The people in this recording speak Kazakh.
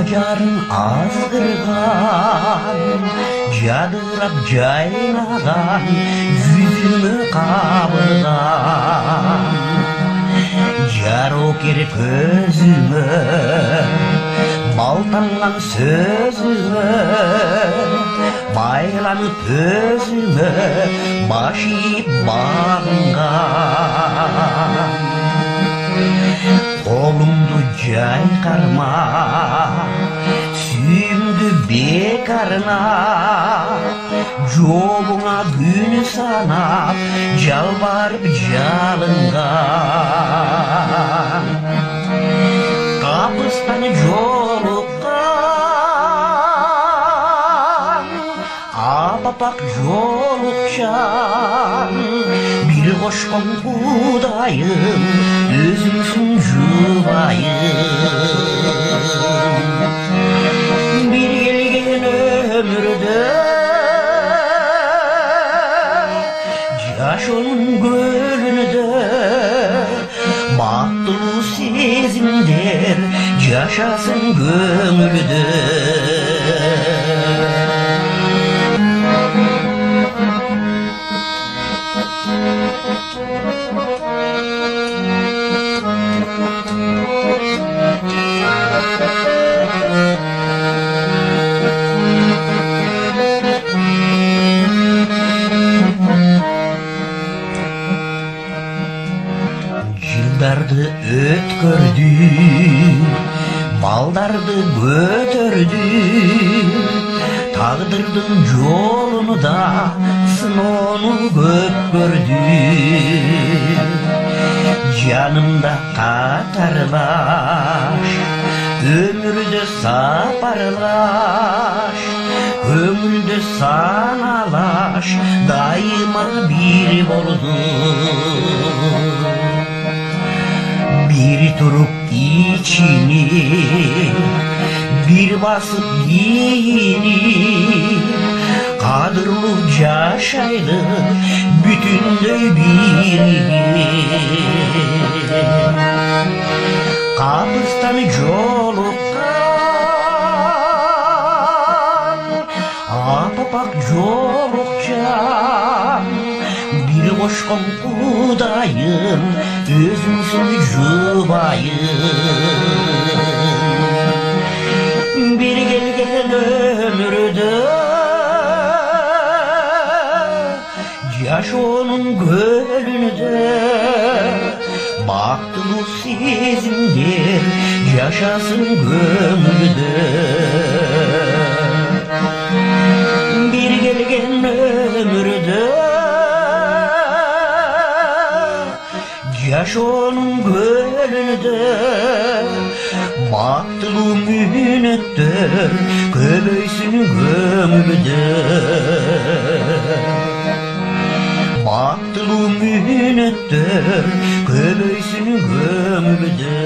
ажарын азғырған, жадырап жайнаған жүзіңі қабырған. Жарокер көзіңі, малтанған сөзіңі, байланып өзіңі башиып бағынған. Қолымды жайқарма, сүйімді бекарына, жолыңа күн санап, жалбарып жалынған. Қапыстан жолыққан, апапақ жолықшан, бір қошқан құдайым, өзіңсің жұбайым. Bir келген өмірді, жаш оның гүлінді, бақытлы сезімдер жашасын көңілді. Жылдарды өткөрдү, балдарды көтөрдү, тагдырдын жолуну да сыноону көп көрдү. Жанымда катарлаш, өмүрдө сапарлаш, көңүлдө саналаш, дайыма бир болду. Bir turup içini, bir basıp giyinip, kadırlı yaşaydı bütündöy biri. Kapıstan jolukkan, apapak jolukcan, bir koşkan kudayım, özümsün жұбайым. Bir gelgen ömürde, yaş onun gölünde, baktılı sezimler yaşasın gömülde. Bir gelgen ömürde, yaş onun gölünde, baktılı münnetler köböysün gömülde. Baktılı münnetler köböysün gömülde.